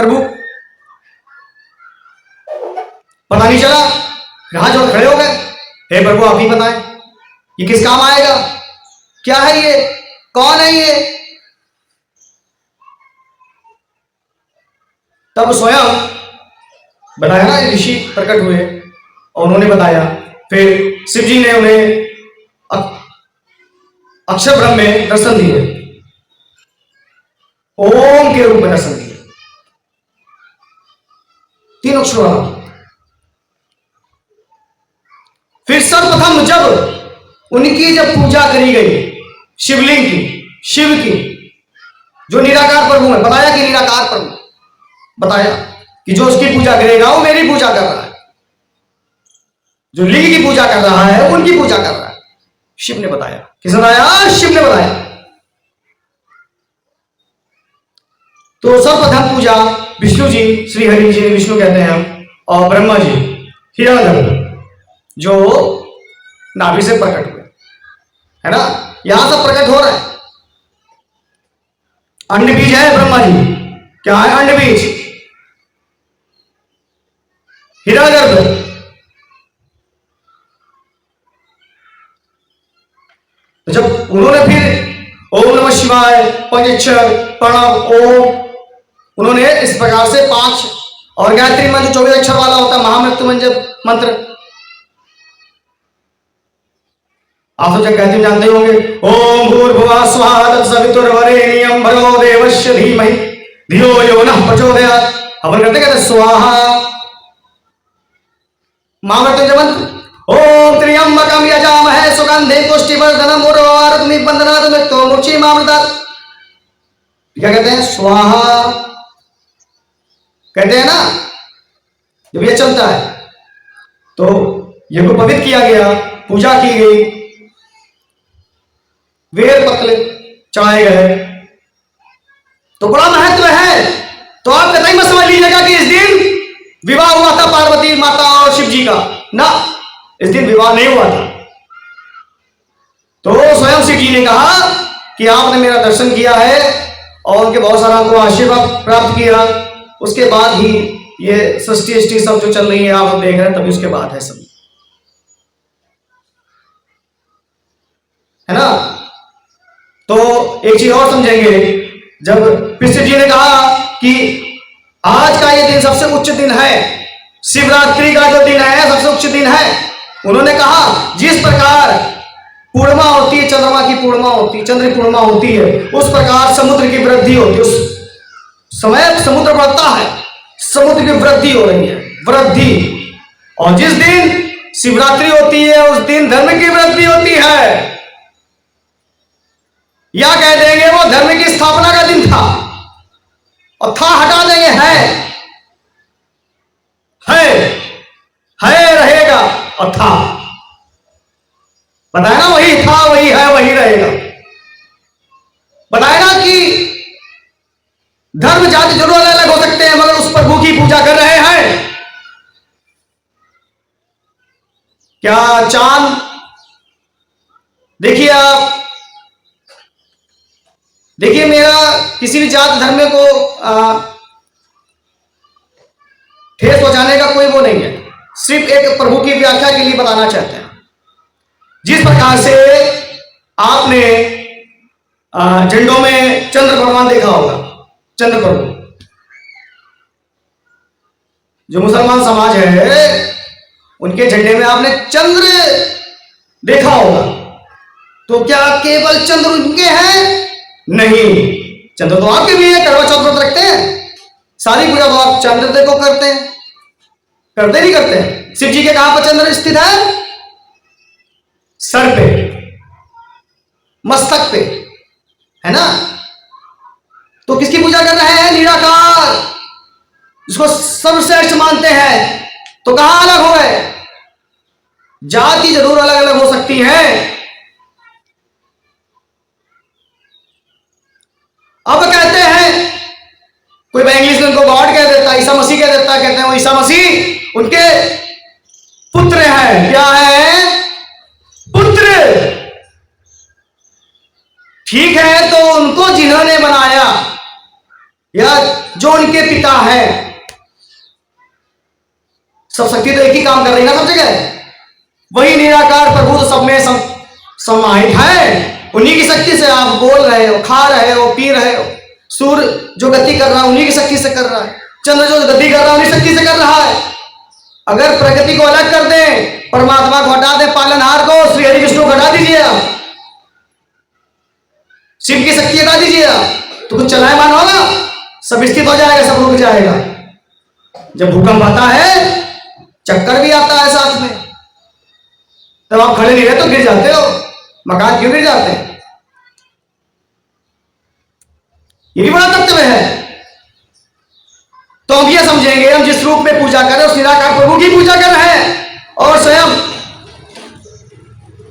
प्रभु? पता नहीं चला, हाथ जोड़ खड़े हो गए, हे प्रभु आप ही बताएं, ये किस काम आएगा? क्या है ये? कौन है ये? तब स्वयं बताया ना, ऋषि प्रकट हुए और उन्होंने बताया। फिर शिव जी ने उन्हें अक्षर ब्रह्म में दर्शन दिए, ओम के रूप में दर्शन दिए, 3 अक्षर वाला। फिर सर्वप्रथम जब उनकी पूजा करी गई शिवलिंग की, शिव की, जो निराकार प्रभु है, बताया कि निराकार प्रभु, बताया कि जो उसकी पूजा करेगा वो मेरी पूजा कर रहा है, जो लिंग की पूजा कर रहा है उनकी पूजा कर रहा है। शिव ने बताया। किसने बताया? शिव ने बताया। तो सर्वप्रथम पूजा विष्णु जी, श्री हरि जी, विष्णु कहते हैं हम, और ब्रह्मा जी हिरण्यगर्भ, जो नाभि से प्रकट हुए, है ना, यहां सब प्रकट हो रहा है। अंड बीज है ब्रह्मा जी, क्या है? अंड बीज, हिरण्यगर्भ। तो जब उन्होंने फिर ओम नमः शिवाय, पंचाक्षर, प्रणव, ओम, उन्होंने इस प्रकार से 5 और गायत्री मंत्र 24 अक्षर वाला होता है, महामृत्यु मंत्र। आप सब गायत्री जानते होंगे। ओम भूर्भुवः स्वः तत्सवितुर्वरेण्यं भर्गो देवस्य धीमहि धियो यो नः प्रचोदयात्। अपन करते कहते स्वाहा, महामृत्यु मंत्र। ओम त्र्यंबकम यजामहे सुगंधि पुष्टिवर्धनम उर्वारुकमिव बन्धनात् मृत्युर्मुक्षीमामृतात्। क्या कहते हैं? स्वाहा कहते हैं ना, जब ये चलता है तो ये को पवित्र किया गया, पूजा की गई, वेद पत्र चढ़ाए गए, तो बड़ा महत्व है। तो आप कतई मत समझ लीजिएगा कि इस दिन विवाह हुआ था पार्वती माता और शिव जी का, ना, इस दिन विवाह नहीं हुआ था। तो स्वयं शिव जी ने कहा कि आपने मेरा दर्शन किया है और उनके बहुत सारा को आशीर्वाद प्राप्त किया, उसके बाद ही ये सृष्टि सृष्टि सब जो चल रही है आप देख रहे हैं, तभी उसके बाद है सब, है ना। तो एक चीज और समझेंगे, जब कृष्ण जी ने कहा कि आज का ये दिन सबसे उच्च दिन है, शिवरात्रि का जो दिन है सबसे उच्च दिन है, उन्होंने कहा जिस प्रकार पूर्णिमा होती है, चंद्रमा की पूर्णिमा होती है, चंद्र की पूर्णिमा होती है, उस प्रकार समुद्र की वृद्धि होती है। उस समय समुद्र बढ़ता है, समुद्र की वृद्धि हो रही है, वृद्धि। और जिस दिन शिवरात्रि होती है उस दिन धर्म की वृद्धि होती है, या कह देंगे वो धर्म की स्थापना का दिन था, और था हटा देंगे है रहेगा, और था बताया ना, वही था वही है वही रहेगा। बताया ना कि धर्म जाति जरूर अलग अलग हो सकते हैं, मगर उस प्रभु की पूजा कर रहे हैं। क्या चांद देखिए आप, देखिए मेरा किसी भी जात धर्म को ठेस पहुंचाने का कोई वो नहीं है, सिर्फ एक प्रभु की व्याख्या के लिए बताना चाहते हैं। जिस प्रकार से आपने झंडों में चंद्र भगवान देखा होगा, चंद्र प्रभु, जो मुसलमान समाज है उनके झंडे में आपने चंद्र देखा होगा, तो क्या केवल चंद्र उनके हैं? नहीं, चंद्र तो आपके भी है, करवा चौथ व्रत रखते हैं, सारी पूजा तो आप चंद्र को करते हैं, करते नहीं करते? शिव जी के कहां पर चंद्र स्थित है? सर पे, मस्तक पे, है ना। तो किसकी पूजा कर रहे हैं? निराकार, जिसको सर्वश्रेष्ठ मानते हैं। तो कहां अलग हो गए? जाति जरूर अलग अलग हो सकती है। अब कहते हैं, कोई इंग्लिश में उनको गॉड कह देता, ईसा मसीह कह देता, कहते हैं वो ईसा मसीह उनके पुत्र हैं। क्या है? पुत्र। ठीक है, तो उनको जिन्होंने बनाया, या जो उनके पिता है, सब शक्ति तो एक ही काम कर रही है ना सब जगह। वही निराकार प्रभु तो सब में समाहित है। उन्हीं की शक्ति से आप बोल रहे हो, खा रहे हो, पी रहे हो। सूर्य जो गति कर रहा है उन्हीं की शक्ति से कर रहा है। चंद्र जो गति कर रहा है उन्हीं शक्ति से कर रहा है। अगर प्रकृति को अलग कर दें, परमात्मा को हटा दें, पालनहार को श्री हरि विष्णु को हटा दीजिए, आप शिव की शक्ति हटा दीजिए, तो कुछ चलायमान होगा? सब स्थित हो जाएगा, सब रुक जाएगा। जब भूकंप आता है, चक्कर भी आता है साथ में, तब आप खड़े नहीं रहे तो गिर जाते हो। मकान क्यों गिर जाते हैं? ये भी बड़ा तत्व है। तो हम ये समझेंगे, हम जिस रूप में पूजा कर रहे हैं उस निराकार प्रभु की पूजा कर रहे हैं। और स्वयं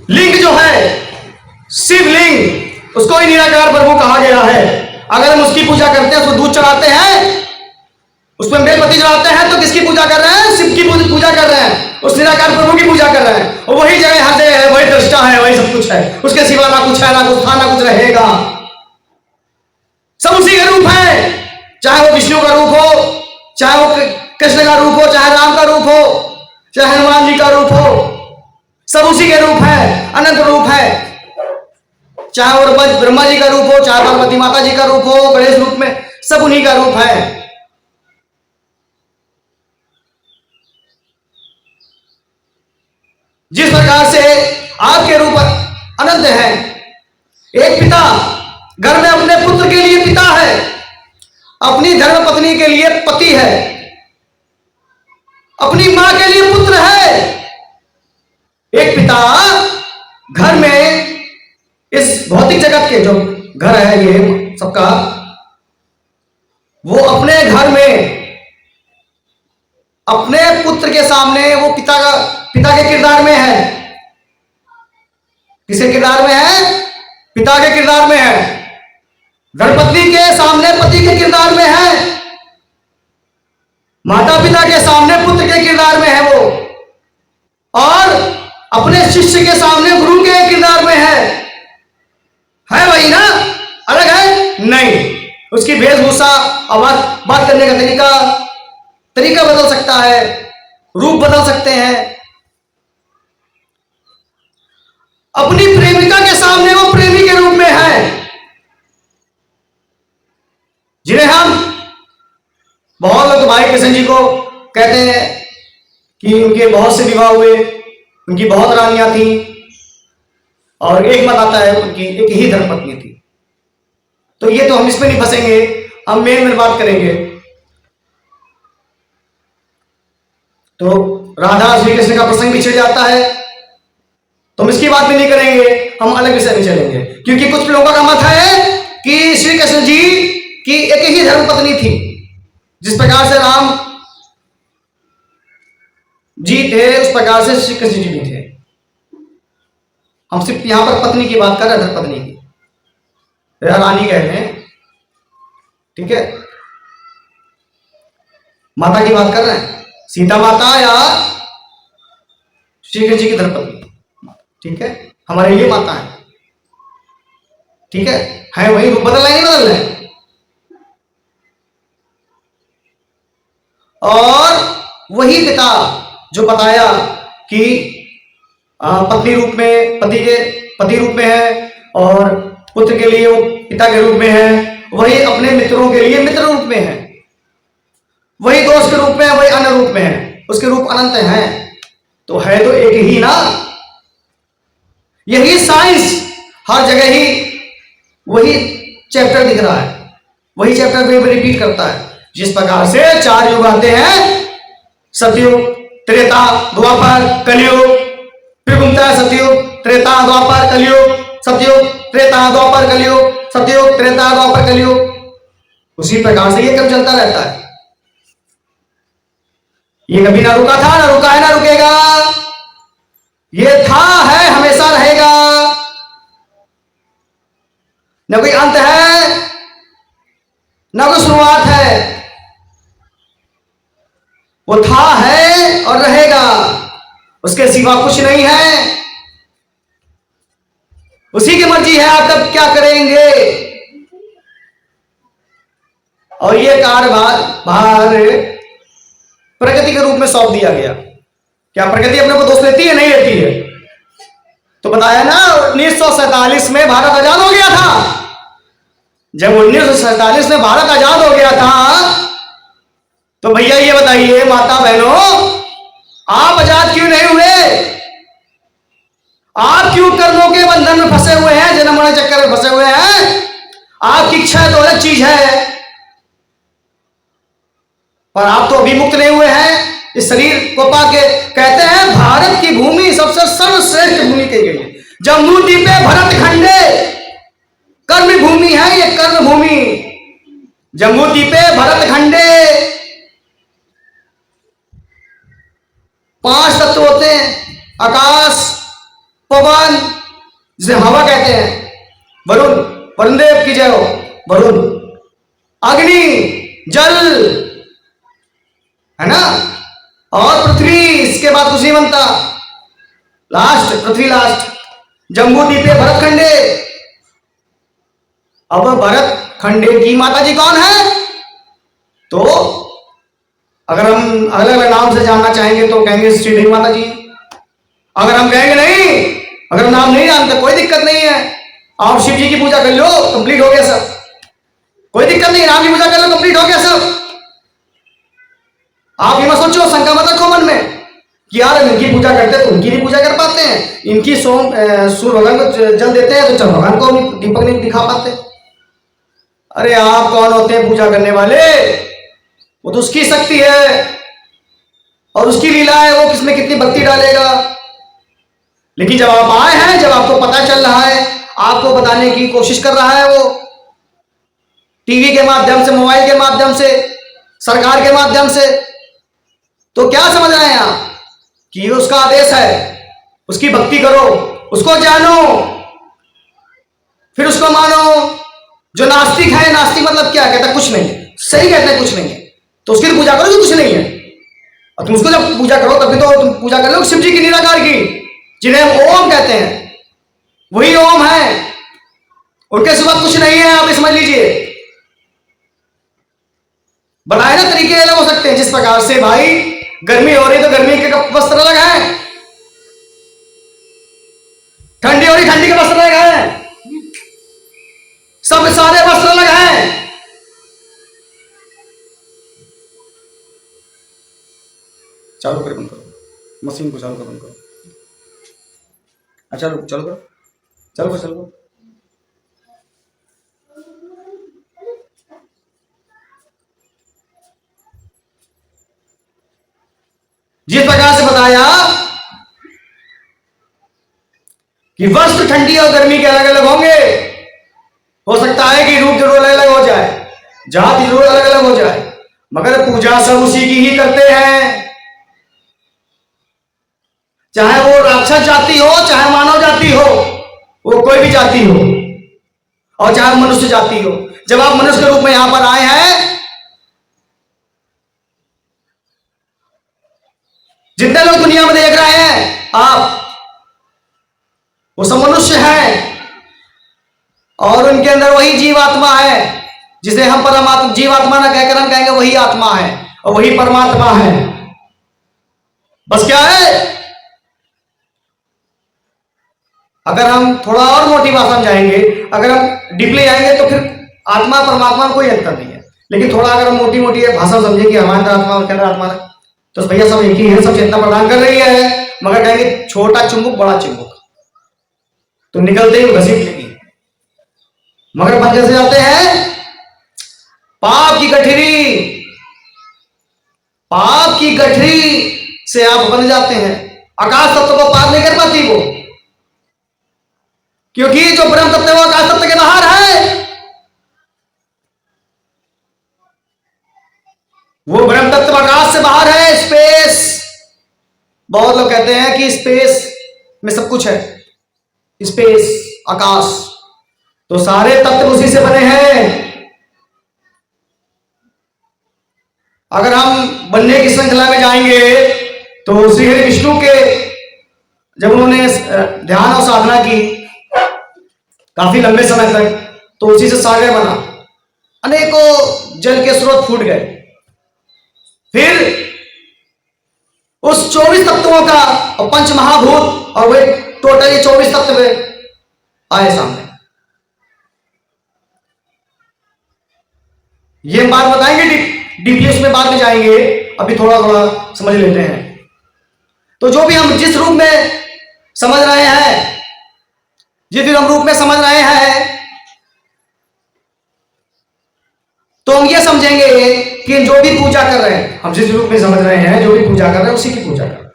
लिंग जो है, शिवलिंग, उसको ही निराकार प्रभु कहा गया है। अगर हम उसकी पूजा करते हैं, उसको दूध चढ़ाते हैं, उसमें बेलपति चढ़ाते हैं, तो किसकी पूजा कर रहे हैं? शिव की पूजा कर रहे हैं, उस निराकार प्रभु की पूजा कर रहे हैं। और वही जगह हर जगह है, वही दृष्टा है, वही सब कुछ है, उसके सिवा ना कुछ है, ना कुछ था, ना कुछ रहेगा। सब उसी का रूप है। चाहे वो विष्णु का रूप हो, चाहे वो कृष्ण का रूप हो, चाहे राम का रूप हो, चाहे हनुमान जी का रूप हो, सब उसी के रूप है, अनंत रूप है। चाहे वो ब्रह्मा जी का रूप हो, चाहे पार्वती माता जी का रूप हो, गणेश रूप में, सब उन्हीं का रूप है। जिस प्रकार से आपके रूप अनंत है। एक पिता घर में अपने पुत्र के लिए पिता है, अपनी धर्म पत्नी के लिए पति है, अपनी मां के लिए पुत्र है। एक पिता घर में, इस भौतिक जगत के जो घर है ये सबका, वो अपने घर में अपने पुत्र के सामने वो पिता के किरदार में है। किसके किरदार में है? पिता के किरदार में है। धर्मपत्नी के सामने पति के किरदार में है। माता पिता के सामने पुत्र के किरदार में है वो, और अपने शिष्य के सामने गुरु के किरदार में है वही ना? अलग है? नहीं। उसकी वेशभूषा, आवाज, बात करने का तरीका बदल सकता है, रूप बदल सकते हैं। अपनी प्रेमिका के सामने वो प्रेमी के रूप में है, जिन्हें हम बहुत लोग भाई कृष्ण जी को कहते हैं कि उनके बहुत से विवाह हुए, उनकी बहुत रानियां थी, और एक मत आता है उनकी एक ही धर्मपत्नी थी। तो ये तो हम इसमें नहीं फंसेंगे, हम मेन बात करेंगे। तो राधा श्री कृष्ण का प्रसंग भी छिड़ जाता है, तो हम इसकी बात भी नहीं करेंगे, हम अलग विषय में चलेंगे। क्योंकि कुछ लोगों का मत है कि श्री कृष्ण जी की एक ही धर्मपत्नी थी। जिस प्रकार से राम जी थे, उस प्रकार से श्री कृष्ण जी भी थे। हम सिर्फ यहां पर पत्नी की बात कर रहे हैं, धर्मपत्नी की, रानी कह रहे हैं, ठीक है? माता की बात कर रहे हैं, सीता माता या श्री कृष्ण जी की धर्मपत्नी, ठीक है? हमारे लिए माता है, ठीक है वही, रूप बदल रहे नहीं बदल रहे। और वही पिता जो बताया कि पत्नी रूप में, पति रूप में है, और पुत्र के लिए वो पिता के रूप में है, वही अपने मित्रों के लिए मित्र रूप में है, वही दोस्त के रूप में है, वही अन्य रूप में है। उसके रूप अनंत हैं, तो है तो एक ही ना। यही साइंस हर जगह ही वही चैप्टर दिख रहा है, वही चैप्टर भी रिपीट करता है। जिस प्रकार से 4 युग आते हैं, सतयुग, त्रेता, द्वापर, कलयुग, फिर घूमता है सतयुग, त्रेता, द्वापर, कलयुग, सतयुग, त्रेता, द्वापर, कलयुग, सतयुग, त्रेता, द्वापर, कलयुग। उसी प्रकार से ये क्रम चलता रहता है। ये कभी ना रुका था, ना रुका है, ना रुकेगा। ये था, है, हमेशा रहेगा। न कोई अंत है, न कोई शुरुआत है। वो था, है और रहेगा, उसके सिवा कुछ नहीं है। उसी की मर्जी है आप तब क्या करेंगे। और ये कार्यभार प्रकृति के रूप में सौंप दिया गया। क्या प्रकृति अपने को दोष लेती है? नहीं लेती है। तो बताया ना 1947 में भारत आजाद हो गया था। जब 1947 में भारत आजाद हो गया था तो भैया ये बताइए माता बहनों, आप आजाद क्यों नहीं हुए? आप क्यों कर्मों के बंधन में फंसे हुए हैं, जन्म मरण चक्कर में फंसे हुए हैं? आपकी इच्छा तो अलग चीज है, पर आप तो अभी मुक्त नहीं हुए हैं इस शरीर को पाके। कहते हैं भारत की भूमि सबसे सर्वश्रेष्ठ भूमि कही गई है। जम्मू द्वीपे भरत खंडे, कर्म भूमि है ये, कर्म भूमि। जम्मू द्वीपे भरत खंडे। 5 तत्व होते हैं, आकाश, पवन जिसे हवा कहते हैं, वरुण, वरुण देव की जय हो, वरुण, अग्नि, जल, है ना, और पृथ्वी, इसके बाद कुछ नहीं बनता, लास्ट पृथ्वी लास्ट। जम्बू द्वीपे भरत खंडे। अब भरत खंडे की माता जी कौन है? तो अगर हम अलग अलग नाम से जानना चाहेंगे तो कहेंगे श्री देवी माता जी। अगर हम कहेंगे नहीं, अगर नाम नहीं जानते कोई दिक्कत नहीं है, आप शिव जी की पूजा कर लो, कंप्लीट हो गया सब, कोई दिक्कत नहीं, राम की पूजा कर लो, कंप्लीट हो गया सब। आप ये मत सोचो, शंका मत रखो मन में कि यार इनकी पूजा करते तो उनकी नहीं पूजा कर पाते हैं, इनकी सूर्य भगवान को जल देते हैं तो चंद्र भगवान को दीपक नहीं दिखा पाते। अरे आप कौन होते हैं पूजा करने वाले? वो तो उसकी शक्ति है और उसकी लीला है, वो किसमें कितनी भक्ति डालेगा। लेकिन जब आप आए हैं, जब आपको पता चल रहा है, आपको बताने की कोशिश कर रहा है वो, टीवी के माध्यम से, मोबाइल के माध्यम से, सरकार के माध्यम से, तो क्या समझ रहे हैं आप कि ये उसका आदेश है, उसकी भक्ति करो, उसको जानो, फिर उसको मानो। जो नास्तिक है, नास्तिक मतलब क्या कहता है? कुछ नहीं, सही कहते हैं कुछ नहीं है, तो उसकी पूजा करो जो कुछ नहीं है। और तुम उसको जब पूजा करो तभी तो तुम पूजा कर लो शिव जी की, निराकार की, जिन्हें हम ओम कहते हैं, वही ओम है, उनके सिवा कुछ नहीं है। आप समझ लीजिए, बताए ना तरीके अलग हो सकते हैं। जिस प्रकार से भाई गर्मी हो रही तो गर्मी के वस्त्र अलग है, ठंडी हो रही ठंडी के वस्त्र अलग है, सब सारे वस्त्र अलग हैं। चालू करो, बंद करो मशीन को, चालू करो, बंद करो। अच्छा चलो करो, चलो चलो करो। जिस प्रकार से बताया कि वस्त्र ठंडी और गर्मी के अलग अलग होंगे, हो सकता है कि रूप जरूर अलग अलग हो जाए, जाति जरूर अलग अलग हो जाए, मगर पूजा सब उसी की ही करते हैं। चाहे वो राक्षस जाति हो, चाहे मानव जाति हो, वो कोई भी जाति हो, और चाहे मनुष्य जाति हो। जब आप मनुष्य के रूप में यहां पर आए हैं, जितने लोग दुनिया में देख रहे हैं आप, वो सब मनुष्य हैं, और उनके अंदर वही जीवात्मा है जिसे हम परमात्मा जीवात्मा ना कहकर हम कहेंगे वही आत्मा है और वही परमात्मा है। बस क्या है, अगर हम थोड़ा और मोटी भाषा में जाएंगे, अगर हम डीपली जाएंगे तो फिर आत्मा परमात्मा में कोई अंतर नहीं है। लेकिन थोड़ा अगर हम मोटी मोटी भाषा समझे कि हमारे आत्मा और केंद्र आत्मा है, तो भैया सब एक ही है, सब चेतना प्रदान कर रही है, मगर कहेंगे छोटा चुंबक बड़ा चुंबक, तो निकलते ही घसीट लेगी। मगर बन कैसे जाते हैं? पाप की गठरी, पाप की गठरी से आप बन जाते हैं। आकाश तत्व को पार नहीं कर पाती वो, क्योंकि जो ब्रह्म तत्व है वो आकाश तत्व के बाहर है। वो ब्रह्म तत्व आकाश से बाहर है, स्पेस। बहुत लोग कहते हैं कि स्पेस में सब कुछ है, स्पेस, आकाश, तो सारे तत्व उसी से बने हैं। अगर हम बनने की श्रृंखला में जाएंगे तो श्री हरि विष्णु के जब उन्होंने ध्यान और साधना की काफी लंबे समय तक, तो उसी से सागर बना। अनेकों जल के स्रोत फूट गए। फिर उस 24 तत्वों का और पंच महाभूत और वे टोटल ये 24 तत्व आए सामने। ये बात बताएंगे डीपली, उसमें बाद में जाएंगे, अभी थोड़ा थोड़ा समझ लेते हैं। तो जो भी हम जिस रूप में समझ रहे हैं, जिस भी हम रूप में समझ रहे हैं, तो हम ये समझेंगे कि जो भी पूजा कर रहे हैं, हम जिस रूप में समझ रहे हैं, जो भी पूजा कर रहे हैं उसी की पूजा कर रहे हैं।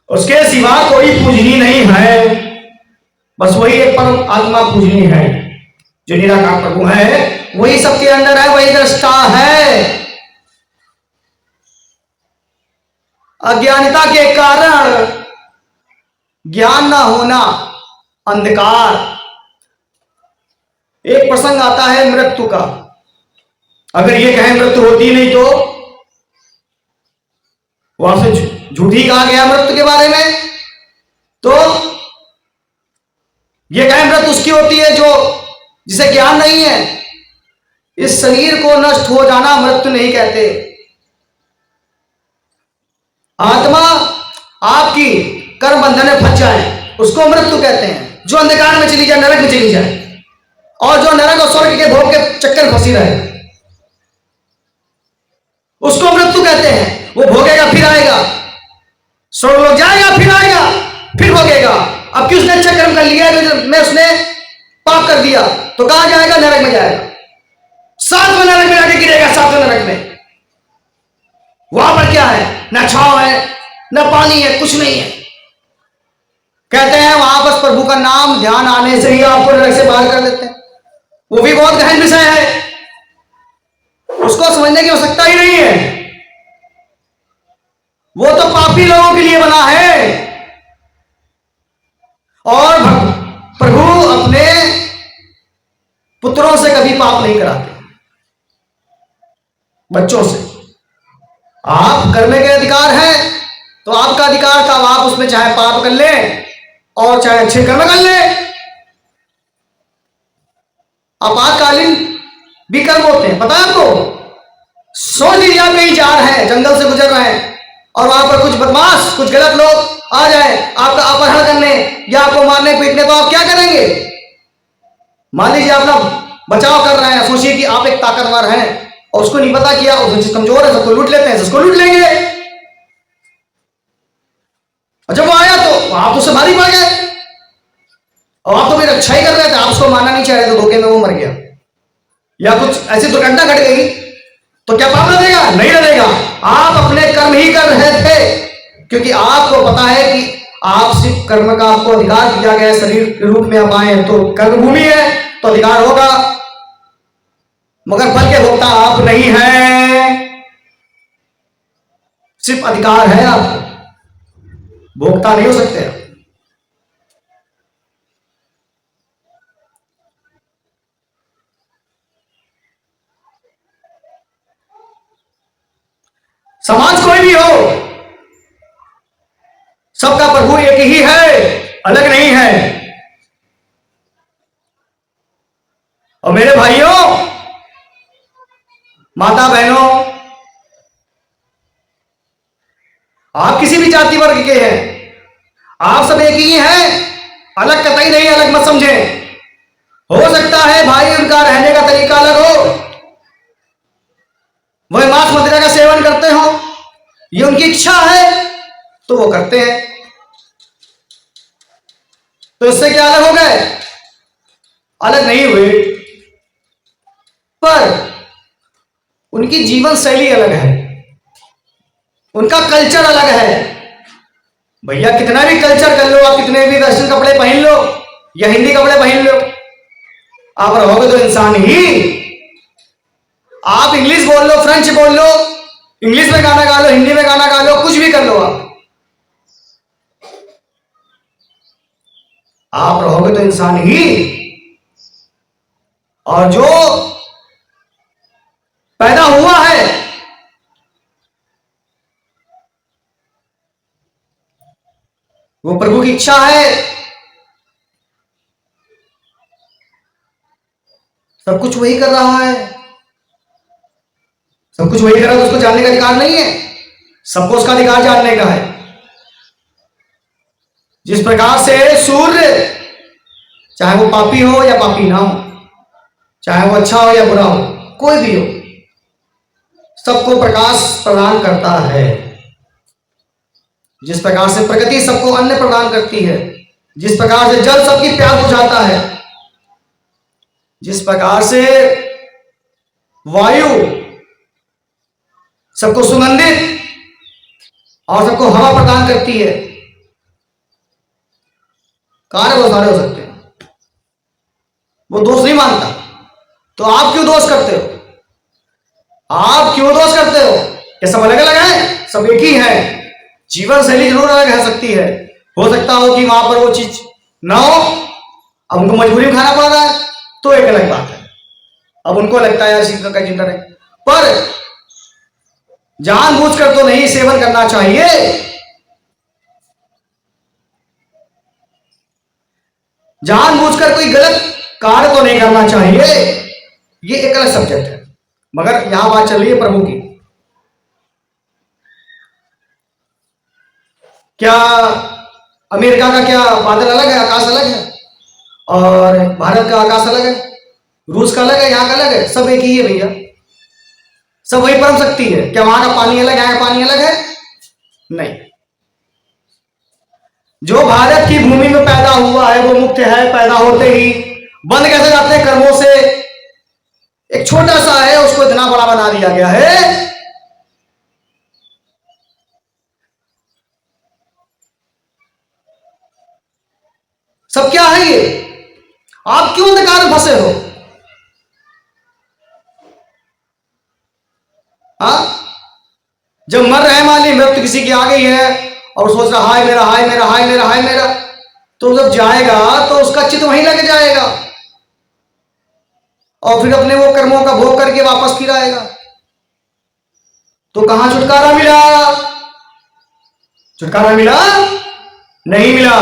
उसके सिवा कोई पूजनीय नहीं है, बस वही एक परम आत्मा पूजनीय है, जो निराकार प्रभु है, वही सबके अंदर है, वही दृष्टा है। अज्ञानता के कारण ज्ञान ना होना, अंधकार। एक प्रसंग आता है मृत्यु का, अगर ये कहें मृत्यु होती नहीं तो वहां से झूठी कहा गया मृत्यु के बारे में, तो ये कहें मृत्यु उसकी होती है जो जिसे ज्ञान नहीं है। इस शरीर को नष्ट हो जाना मृत्यु नहीं कहते। आत्मा आपकी कर्म बंधन में फंस जाए उसको मृत्यु कहते हैं। जो अंधकार में चली जाए, नरक में चली जाए, और जो नरक और स्वर्ग के भोग के चक्कर फंसी रहे, उसको मृत्यु कहते हैं। वो भोगेगा फिर आएगा, स्वर्ग लोग जाएगा फिर आएगा, फिर भोगेगा। अब कि उसने अच्छा कर्म कर लिया में उसने पाप कर दिया, तो कहां जाएगा? नरक में जाएगा। सातवें नरक में जाके गिरेगा, सातवें नरक में। वहां पर क्या है? न छाव है, न पानी है, कुछ नहीं है। कहते हैं वहां बस प्रभु का नाम ध्यान आने से ही आपको नरक से बाहर कर देते हैं। वो भी बहुत गहन विषय है, उसको समझने की आवश्यकता ही नहीं है। वो तो पापी लोगों के लिए बना है, और प्रभु अपने पुत्रों से कभी पाप नहीं कराते, बच्चों से। आप करने के अधिकार है तो आपका अधिकार था, आप उसमें चाहे पाप कर ले और चाहे अच्छे कर्म कर ले। आपातकालीन भी कर्म होते हैं, पता है आपको? सोच लीजिए आप कहीं जा रहे हैं, जंगल से गुजर रहे हैं, और वहां पर कुछ बदमाश, कुछ गलत लोग आ जाए आपका अपहरण करने या आपको मारने पीटने, तो आप क्या करेंगे? मान लीजिए आप ना बचाव कर रहे हैं, सोचिए कि आप एक ताकतवर हैं और उसको नहीं पता किया, उसको कमजोर है, सबको लूट लेते हैं, उसको लूट लेंगे। और जब वो आया तो आप उससे भारी पड़ गए, और आप तो मेरी रक्षा ही कर रहे थे, आप उसको मारना नहीं चाह रहे, तो धोखे में वो मर गया, या कुछ ऐसी दुर्घटना घट गई, तो क्या पाप लगेगा? नहीं लगेगा। आप अपने कर्म ही कर रहे थे, क्योंकि आपको पता है कि आप सिर्फ कर्म का आपको अधिकार दिया गया है। शरीर के रूप में आप आए हैं तो कर्म भूमि है, तो अधिकार होगा, मगर फल के भोक्ता आप नहीं हैं। सिर्फ अधिकार है, आपको भोक्ता नहीं हो सकते। समाज कोई भी हो, सबका प्रभु एक ही है, अलग नहीं है। और मेरे भाइयों, माता बहनों, आप किसी भी जाति वर्ग के हैं, आप सब एक ही हैं, अलग कतई नहीं, अलग मत समझे। हो सकता है भाई उनका रहने का तरीका अलग हो, वह मांस मदिरा का सेवन करते हो, ये उनकी इच्छा है तो वो करते हैं, तो इससे क्या अलग हो गए? अलग नहीं हुए, पर उनकी जीवन शैली अलग है, उनका कल्चर अलग है। भैया कितना भी कल्चर कर लो, आप कितने भी वेस्टर्न कपड़े पहन लो या हिंदी कपड़े पहन लो, आप रहोगे तो इंसान ही। आप इंग्लिश बोल लो, फ्रेंच बोल लो, इंग्लिश में गाना गा लो, हिंदी में गाना गा लो, कुछ भी कर लो, आप रहोगे तो इंसान ही। और जो पैदा हुआ है वो प्रभु की इच्छा है सब कुछ वही कर रहा है, सब कुछ वही कर रहा है, तो उसको जानने का अधिकार नहीं है? सबको उसका अधिकार जानने का है। जिस प्रकार से सूर्य, चाहे वो पापी हो या पापी ना हो, चाहे वो अच्छा हो या बुरा हो, कोई भी हो, सबको प्रकाश प्रदान करता है। जिस प्रकार से प्रकृति सबको अन्न प्रदान करती है, जिस प्रकार से जल सबकी प्यास बुझाता है, जिस प्रकार से वायु सबको सुगंधित और सबको हवा प्रदान करती है, कार्य बहुत सारे हो सकते हैं, वो दोष नहीं मानता। तो आप क्यों दोष करते हो? आप क्यों दोष करते हो? ये सब अलग अलग है, सब एक ही है। जीवन शैली जरूर अलग है सकती है, हो सकता हो कि वहां पर वो चीज ना हो, अब उनको मजबूरी में खाना पड़ रहा है, तो एक अलग बात है। अब उनको लगता है यार चिंता है, पर जानबूझकर तो नहीं सेवन करना चाहिए। जानबूझकर कोई गलत कार्य तो नहीं करना चाहिए, ये एक अलग सब्जेक्ट है। मगर यहां बात चल रही है प्रभु की। क्या अमेरिका का क्या बादल अलग है, आकाश अलग है, और भारत का आकाश अलग है, रूस का अलग है, यहां का अलग है? सब एक ही है भैया, सब वही परम शक्ति है। क्या वहां का पानी अलग है, यहां का पानी अलग है? नहीं। जो भारत की भूमि में पैदा हुआ है वो मुक्त है, पैदा होते ही बंद कैसे जाते हैं कर्मों से। एक छोटा सा है, उसको इतना बड़ा बना दिया गया है। सब क्या है ये? आप क्यों अंधकार में फंसे हो? हाँ, जब मर रहे माली मृत्यु किसी की आ गई है और सोच रहा हाय मेरा, हाय मेरा, हाय मेरा, हाय मेरा, तो जब जाएगा तो उसका चित्त वहीं लग जाएगा और फिर अपने वो कर्मों का भोग करके वापस फिर आएगा। तो कहां छुटकारा मिला? छुटकारा मिला नहीं मिला।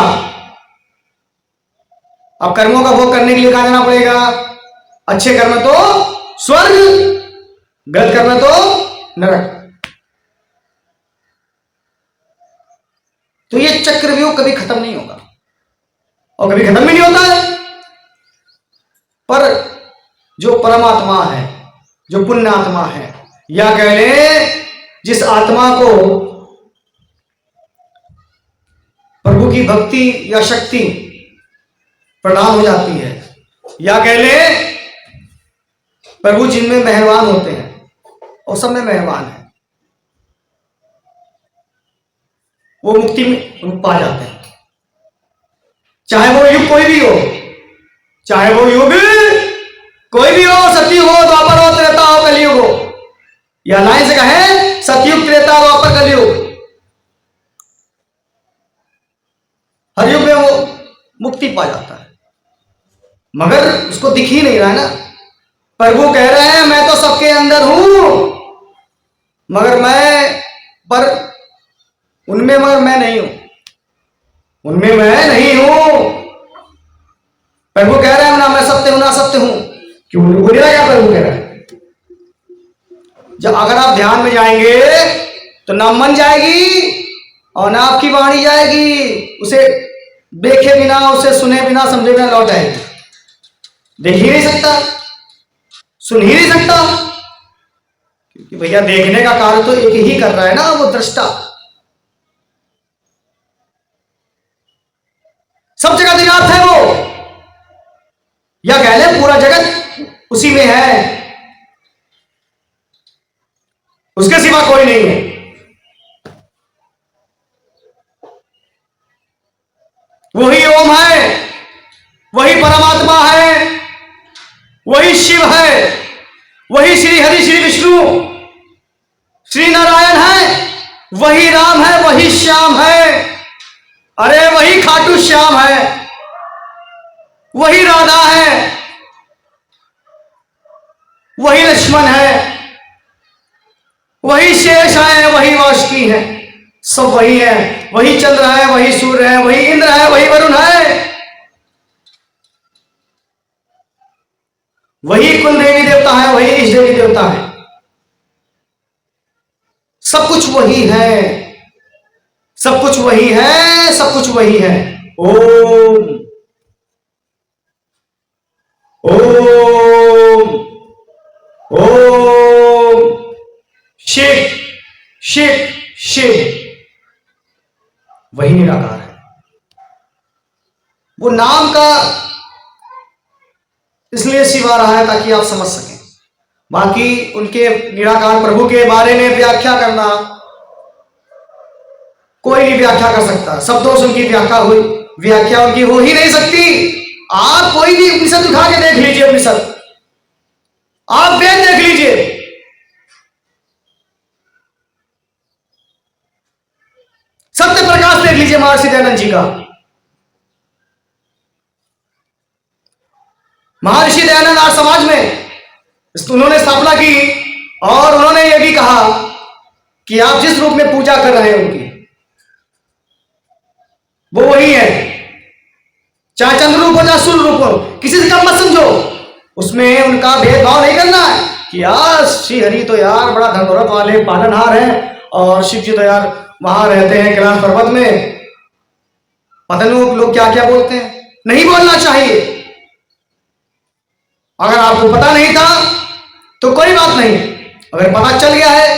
अब कर्मों का भोग करने के लिए कहां जाना पड़ेगा? अच्छे कर्म तो स्वर्ग, गलत कर्म तो नरक। तो ये चक्रव्यूह कभी खत्म नहीं होगा और कभी खत्म भी नहीं होता है। पर जो परमात्मा है, जो पुण्य आत्मा है, या कह लें जिस आत्मा को प्रभु की भक्ति या शक्ति प्रदान हो जाती है, या कह लें प्रभु जिनमें मेहरबान होते हैं, और सब में मेहरबान है, वो मुक्ति में पा जाते हैं। चाहे वो युग कोई भी हो, चाहे वो युग कोई भी हो, सतयुग हो, द्वापर हो, त्रेता हो, कलयुग हो, या लाइन से कहें सतयुग, त्रेता, द्वापर, कलयुग, हर युग में वो मुक्ति पा जाता है। मगर उसको दिख ही नहीं रहा है ना। प्रभु कह रहे हैं मैं तो सबके अंदर हूं, मगर उनमें मगर मैं नहीं हूं, उनमें मैं नहीं हूं। प्रभु कह रहे हैं ना मैं सत्य हूं ना सत्य हूं, क्यों बोल रहा क्या प्रभु कह रहा है? जब अगर आप ध्यान में जाएंगे तो ना मन जाएगी और ना आपकी वाणी जाएगी, उसे देखे बिना, उसे सुने बिना, समझे बिना लौट आएगी। देख ही नहीं सकता, सुन ही नहीं सकता, क्योंकि भैया देखने का कार्य तो एक ही कर रहा है ना, वो दृष्टा। सब जगह दिनाथ है वो, या कह ले पूरा जगत उसी में है, उसके सिवा कोई नहीं है। वही ओम है, वही परमात्मा है, वही शिव है, वही श्री हरि, श्री विष्णु, श्री नारायण है, वही राम है, वही श्याम है, अरे वही खाटू श्याम है, वही राधा है, वही लक्ष्मण है, वही शेष है, वही वासुकी है, सब वही है। वही चंद्र है, वही सूर्य है, वही इंद्र है, वही वरुण है, वही कुल देवी देवता है, वही इष्ट देवी देवता है, सब कुछ वही है, सब कुछ वही है, सब कुछ वही है। ओम ओम ओम शिव शिव शिव, वही निराकार है। वो नाम का इसलिए शिव आ रहा है ताकि आप समझ सकें। बाकी उनके निराकार प्रभु के बारे में व्याख्या करना कोई नहीं व्याख्या कर सकता, शब्दों से उनकी व्याख्या उनकी हो ही नहीं सकती। आप कोई भी उपनिषद उठा के देख लीजिए, उपनिषद आप वेद देख लीजिए, सत्य प्रकाश देख लीजिए महर्षि दयानंद जी का। महर्षि दयानंद आज समाज में उन्होंने स्थापना की और उन्होंने यह भी कहा कि आप जिस रूप में पूजा कर रहे हैं उनकी, वो वही है, चाहे चंद्र रूप हो चाहे सूर्य रूप हो, किसी से कम मत समझो। उसमें उनका भेदभाव नहीं करना है कि यार श्री हरि तो यार बड़ा धनदौलत वाले पालनहार हैं और शिव जी तो यार वहां रहते हैं कैलाश पर्वत में, पता नहीं लोग क्या क्या बोलते हैं। नहीं बोलना चाहिए। अगर आपको पता नहीं था तो कोई बात नहीं, अगर पता चल गया है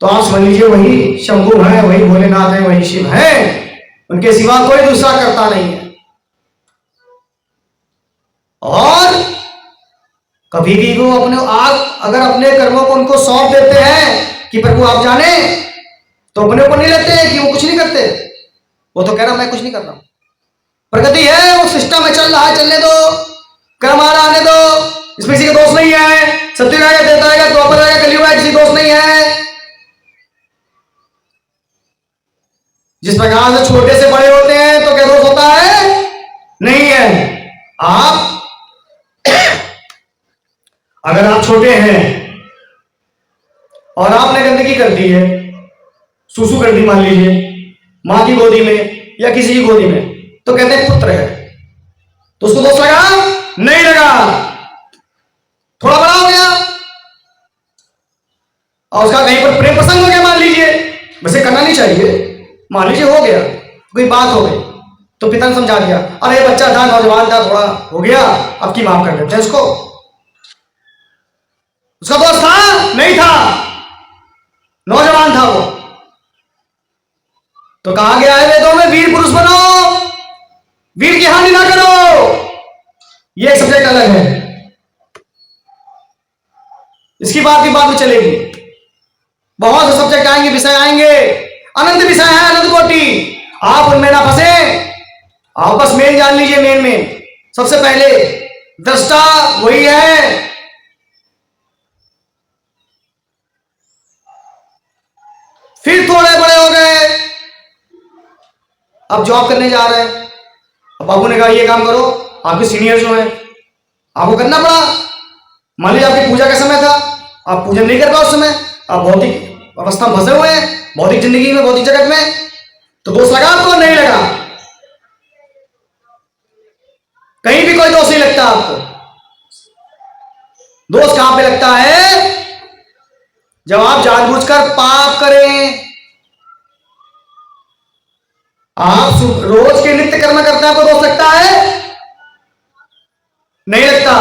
तो आप समझ लीजिए वही शंभु है, वही भोलेनाथ है, वही शिव है, उनके सिवा कोई दूसरा करता नहीं है। और कभी भी वो आप अगर अपने कर्मों को उनको सौंप देते हैं कि प्रभु आप जाने, तो अपने को नहीं लेते हैं कि वो कुछ नहीं करते। वो तो कह रहा मैं कुछ नहीं कर रहा हूं, प्रगति है, वो सिस्टम है, चल रहा है, चलने दो, कर्म आ रहा आने दो, इसमें किसी का दोष नहीं है। सत्युग आएगा, देता आएगा, द्वापर आएगा, कलयुग आएगा, किसी दोष नहीं है। जिस प्रकार से छोटे से बड़े होते हैं तो क्या दोष होता है? नहीं है। आप अगर आप छोटे हैं और आपने गंदगी कर दी है, सुसु कर दी मान लीजिए मां की गोदी में या किसी की गोदी में, तो कहते हैं पुत्र है, तो उसको दोष लगा? नहीं लगा। थोड़ा बड़ा हो गया और उसका कहीं पर प्रेम प्रसंग हो गया मान लीजिए, वैसे करना नहीं चाहिए, मान लीजिए हो गया, कोई बात हो गई तो पिता ने समझा दिया, अरे बच्चा था, नौजवान था, थोड़ा हो गया, अब की माफ कर देते हैं उसको। उसका दोस्त था? नहीं था, नौजवान था वो। तो कहा गया है वेदों में वीर पुरुष बनो, वीर की हानि ना करो। ये एक सब्जेक्ट अलग है, इसकी बात भी बाद में चलेगी। बहुत से सब्जेक्ट आएंगे, विषय आएंगे, अनंत विषय है, अनंत कोटि, आप उनमें ना फंसे। आप बस मेन जान लीजिए, मेन सबसे पहले दृष्टा वही है। फिर थोड़े बड़े हो गए, अब जॉब करने जा रहे हैं, अब बाबू ने कहा ये काम करो, आपके सीनियर जो है आपको करना पड़ा। मान लीजिए आपकी पूजा का समय था, आप पूजन नहीं कर पाए उस समय, आप भौतिक अवस्था में फंसे हुए हैं, भौतिक जिंदगी में, भौतिक जगत में, तो दोष लगा आपको? नहीं लगा। कहीं भी कोई दोष नहीं लगता आपको। दोष कहां पे लगता है? जब आप जानबूझकर पाप करें। आप रोज के नित्य कर्म करते हैं, आपको दोष लगता है? नहीं लगता।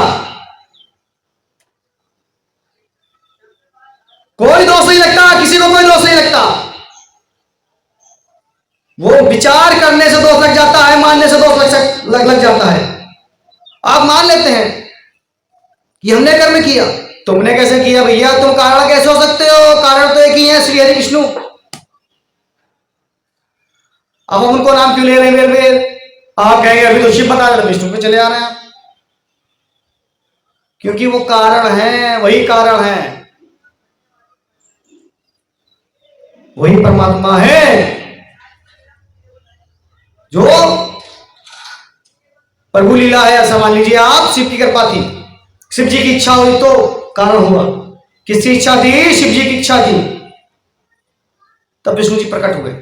कोई दोष नहीं लगता, किसी को कोई दोष नहीं लगता। वो विचार करने से दोष लग जाता है, मानने से दोष लग जाता है। आप मान लेते हैं कि हमने कर्म किया। तुमने कैसे किया भैया? तुम कारण कैसे हो सकते हो? कारण तो एक ही है, श्री हरि विष्णु। अब हम उनको नाम क्यों ले रहे हैं? आप कहेंगे अभी तो शिव बता रहे, विष्णु पे चले आ रहे हैं, क्योंकि वो कारण है, वही कारण है, वही परमात्मा है जो प्रभु लीला है। ऐसा मान लीजिए आप, शिव की कृपा थी, शिव जी की इच्छा हुई तो कारण हुआ। किसकी इच्छा थी? शिव जी की इच्छा थी, तब विष्णु जी प्रकट हुए।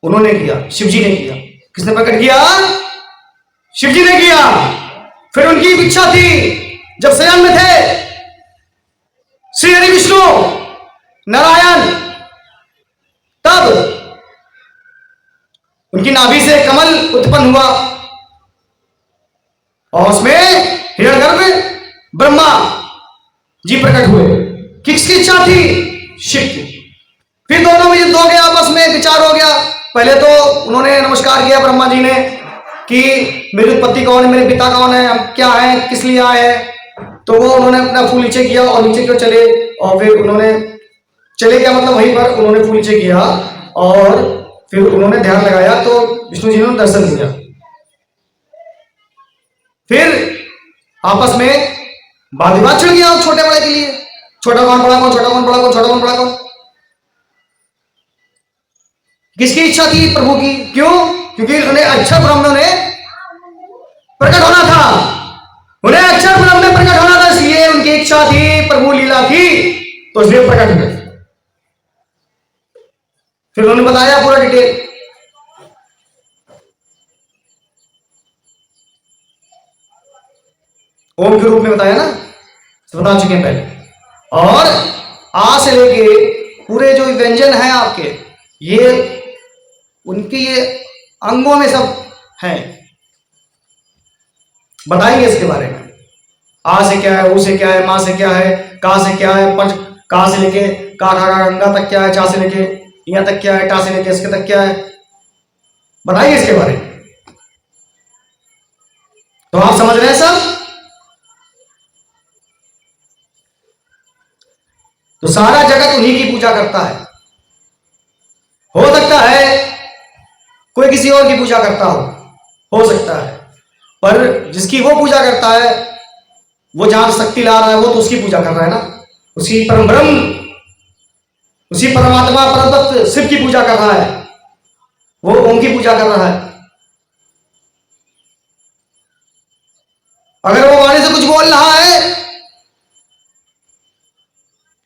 उन्होंने किया, शिव जी ने किया। किसने प्रकट किया? शिव जी ने किया। फिर उनकी इच्छा थी, जब शयन में थे, श्री हरि विष्णु नारायण, तब उनकी नाभि से कमल उत्पन्न हुआ और उसमें हिरण्यगर्भ ब्रह्मा जी प्रकट हुए। किसकी इच्छा थी? शिव की। फिर दोनों में युद्ध हो गया, आपस में विचार हो गया। पहले तो उन्होंने नमस्कार किया ब्रह्मा जी ने कि मेरी उत्पत्ति कौन है, मेरे पिता कौन है, हम क्या है, किस लिए आए हैं। तो वो उन्होंने अपना फूल नीचे किया और नीचे क्यों चले, और फिर उन्होंने चले गया, मतलब वहीं पर उन्होंने फूल नीचे किया और फिर उन्होंने ध्यान लगाया तो विष्णु जी ने दर्शन दिया। फिर आपस में वाद विवाद चढ़ गया छोटे बड़े के लिए, छोटा कौन बड़ा कौन, छोटा कौन बड़ा कौन, छोटा कौन बड़ा कौन। किसकी इच्छा थी? प्रभु की। क्यों? क्योंकि उन्हें अक्षर ब्रह्म में प्रकट होना था, उन्हें अक्षर ब्रह्म में प्रकट होना था, इसलिए उनकी इच्छा थी, प्रभु लीला थी, तो इसलिए प्रकट हुए। फिर उन्होंने बताया पूरा डिटेल। ओम के रूप में बताया ना, बता चुके हैं पहले। और आ से लेके पूरे जो व्यंजन है आपके, ये उनके ये अंगों में सब है। बताएंगे इसके बारे में। आ से क्या है, ऊ से क्या है, माँ से क्या है, का से क्या है, पंच का से लेके का खा का गंगा तक क्या है, चा से लेके यहाँ तक क्या है, टा से लेके इसके तक क्या है, बताइए इसके बारे में। तो आप समझ रहे हैं सब? तो सारा जगत उन्हीं की पूजा करता है। हो सकता है कोई किसी और की पूजा करता हो सकता है, पर जिसकी वो पूजा करता है, वो जहां शक्ति ला रहा है, वो तो उसकी पूजा कर रहा है ना, उसी परम ब्रह्म, उसी परमात्मा परम तत्व शिव की पूजा कर रहा है, वो ओम की पूजा कर रहा है। अगर वो वाणी से कुछ बोल रहा है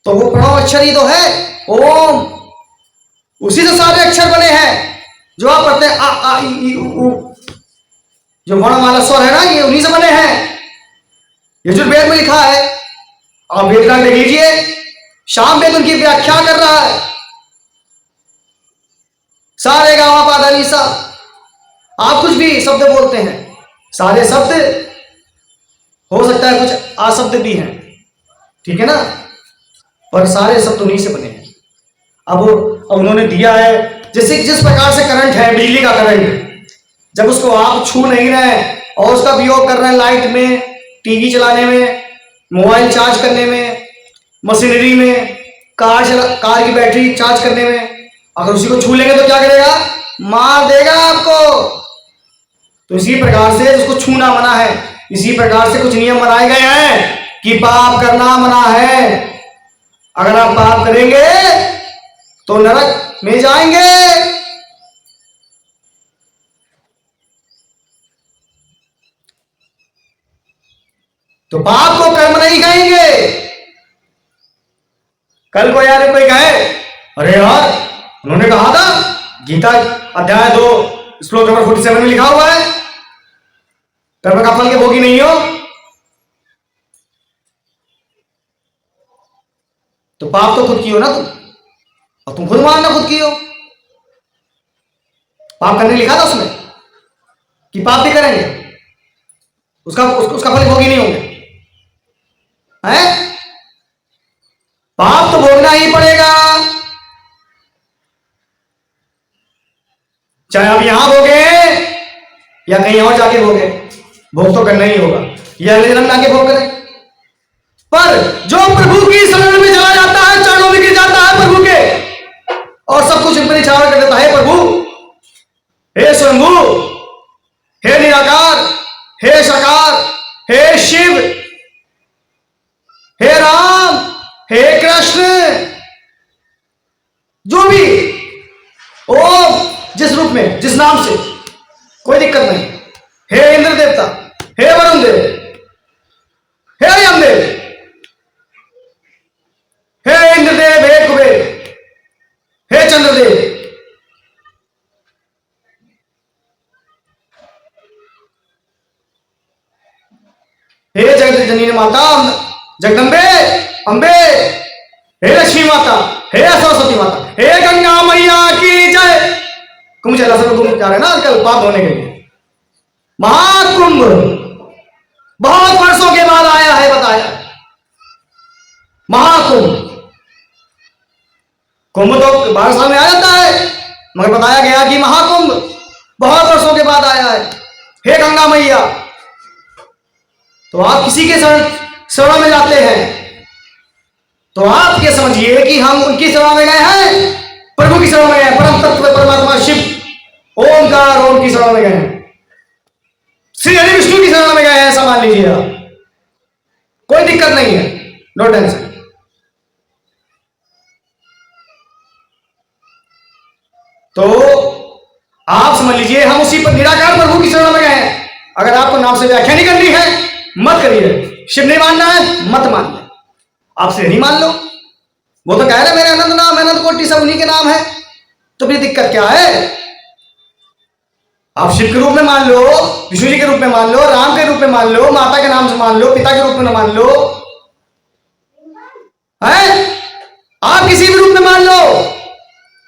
तो वो प्रणव अक्षर ही तो है, ओम। उसी से सारे अक्षर बने हैं जो आप पढ़ते हैं, आ ई उ, जो वर्णमाला स्वर है ना, ये उन्हीं से बने हैं। यजुर्वेद में लिखा है, आप वेदना देख लीजिए, शाम वेद उनकी व्याख्या कर रहा है। सारे गाँव पादा निशा, आप कुछ भी शब्द बोलते हैं, सारे शब्द, हो सकता है कुछ अशब्द भी हैं, ठीक है ना, पर सारे शब्द उन्हीं से बने हैं। अब उन्होंने दिया है, जैसे जिस प्रकार से करंट है, बिजली का करंट, जब उसको आप छू नहीं रहे और उसका उपयोग कर रहे हैं लाइट में, टीवी चलाने में, मोबाइल चार्ज करने में, मशीनरी में, कार की बैटरी चार्ज करने में, अगर उसी को छू लेंगे तो क्या करेगा? मार देगा आपको। तो इसी प्रकार से उसको छूना मना है, इसी प्रकार से कुछ नियम बनाए गए हैं कि पाप करना मना है। अगर आप पाप करेंगे तो नरक में जाएंगे। तो पाप को कर्म नहीं कहेंगे। कल को यार कोई कहे, अरे यार उन्होंने कहा था गीता अध्याय 2 श्लोक नंबर 47 में लिखा हुआ है, कर्म का फल के भोगी नहीं हो, तो पाप तो खुद की हो ना तुम, और तुम खुद मानना खुद की हो। पाप करने लिखा था उसमें कि पाप भी करेंगे, उसका फल भोगी नहीं होंगे, हैं? पाप तो भोगना ही पड़ेगा, चाहे आप यहां भोगे या कहीं और जाके भोगे, भोग तो करना ही होगा, या अगले जन्म में आके भोग करें। पर जो प्रभु की शरण में चला जाता है, चरणों में गिर जाता है प्रभु के, और सब कुछ ऊपर निछावर कर देता है, प्रभु, हे स्वयंभू, हे निराकार, हे साकार, हे शिव, हे राम, हे कृष्ण, जो भी ओम, जिस रूप में, जिस नाम से, कोई दिक्कत नहीं। हे इंद्र देवता, हे वरुण देव, हे यमदेव, हे इंद्रदेव, हे कुबेर, हे चंद्रदेव, माता जगदम्बे, अम्बे, हे लक्ष्मी माता, हे सरस्वती माता, हे गंगा मैया की जय। कुंभ चला सब घूम जा रहे हैं ना आजकल पाप होने के लिए। महाकुंभ बहुत वर्षों के बाद आया है, बताया महाकुंभ। कुंभ तो 12 साल में आ जाता है, मगर बताया गया कि महाकुंभ बहुत वर्षों के बाद आया है। हे गंगा मैया, तो आप किसी के शरण में जाते हैं तो आप ये समझिए कि हम उनकी शरण में गए हैं, प्रभु की शरण में गए हैं, परम तत्व परमात्मा शिव ओमकार ओम की शरण में गए हैं, श्री हरि विष्णु की शरण में गए हैं, ऐसा मान लीजिए आप। कोई दिक्कत नहीं है, नो टेंशन। तो आप समझ लीजिए हम उसी पर निराकार प्रभु की शरण में गए हैं। अगर आपको नाम से व्याख्या नहीं करनी है मत करिए, शिव नहीं मानना है मत मान ले, आप श्री हरि मान लो। वो तो कह रहे मेरे अनंत नाम अनंत कोटि सब उन्हीं के नाम है, तो फिर दिक्कत क्या है? आप शिव के रूप में मान लो, विष्णु जी के रूप में मान लो, राम के रूप में मान लो, माता के नाम से मान लो, पिता के रूप में मान लो, है आप किसी भी रूप में मान लो,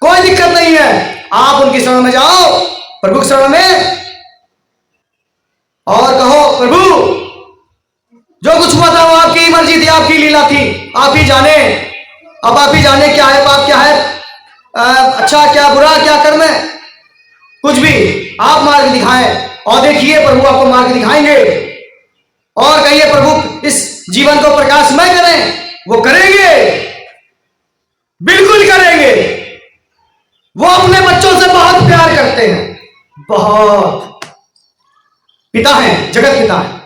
कोई दिक्कत नहीं है। आप उनकी शरण में जाओ, प्रभु की शरण में, और कहो प्रभु जो कुछ हुआ था वो आपकी मर्जी थी, आपकी लीला थी, आप ही जाने। अब आप ही जाने क्या है पाप क्या है अच्छा क्या बुरा क्या कर्म है, कुछ भी आप मार्ग दिखाएं और देखिए प्रभु आपको मार्ग दिखाएंगे। और कहिए प्रभु इस जीवन को प्रकाशमय करें, वो करेंगे, बिल्कुल करेंगे। वो अपने बच्चों से बहुत प्यार करते हैं, बहुत पिता हैं, जगत पिता हैं।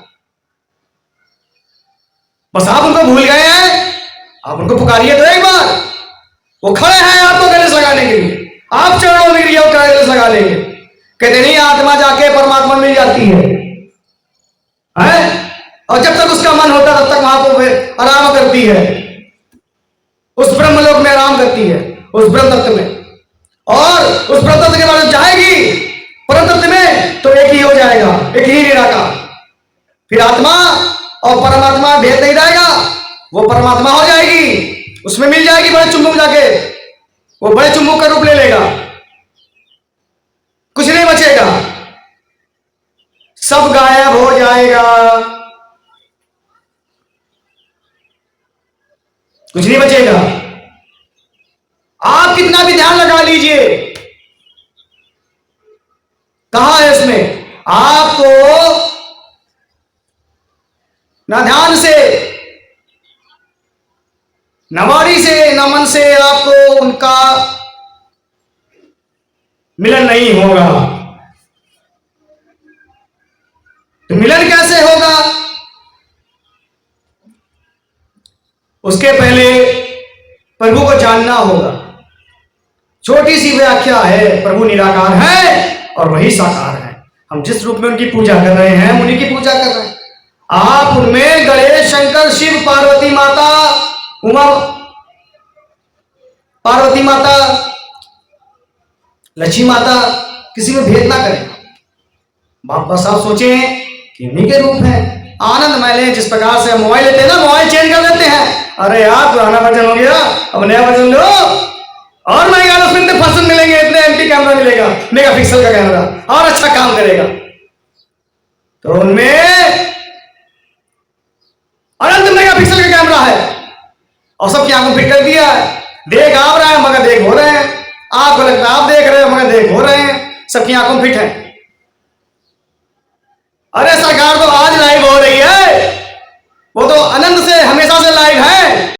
बस आप उनको भूल गए हैं, आप उनको पुकारिए तो एक बार, वो खड़े हैं आपको गले से लगाने के लिए, आप चरणों में गिरिए गले से लगा लेंगे। कहते नहीं आत्मा जाके परमात्मा मिल जाती है, और जब तक उसका मन होता तब तक वहां पर आराम करती है, उस ब्रह्मलोक में आराम करती है, उस ब्रह्म तत्व में। और उस ब्रह्म तत्व के बारे में जाएगी परम तत्व में तो एक ही हो जाएगा, एक ही निराकार। फिर आत्मा और परमात्मा भेद नहीं रहेगा, वो परमात्मा हो जाएगी, उसमें मिल जाएगी बड़े चुंबक जाके, वो बड़े चुंबक का रूप ले लेगा, कुछ नहीं बचेगा, सब गायब हो जाएगा, कुछ नहीं बचेगा। आप कितना भी ध्यान लगा लीजिए, कहां है इसमें? आपको ना ध्यान से, न वाणी से, न मन से आपको उनका मिलन नहीं होगा। तो मिलन कैसे होगा? उसके पहले प्रभु को जानना होगा। छोटी सी व्याख्या है, प्रभु निराकार है और वही साकार है। हम जिस रूप में उनकी पूजा कर रहे हैं उन्हीं की पूजा कर रहे हैं। आप उनमें गणेश, शंकर, शिव, पार्वती माता, उमा, पार्वती माता, लक्ष्मी माता, किसी में भेद ना करें। बस आप सोचें कि इन्हीं के रूप है। आनंद महले जिस प्रकार से मोबाइल लेते हैं ना, मोबाइल चेंज कर देते हैं, अरे यार पुराना वर्जन हो गया, अब नया वर्जन लो, और महंगा, उसमें इतने फंक्शन मिलेंगे, इतने एमपी कैमरा मिलेगा, मेगापिक्सल का कैमरा, और अच्छा काम करेगा। तो उनमें अनंत मेगापिक्सल का कैमरा है और सबकी आंखों फिट कर दिया है। देख आप रहे हैं मगर देख हो रहे हैं, आपको लगता है आप देख रहे हो मगर देख हो रहे हैं, सबकी आंखों फिट है। अरे सरकार तो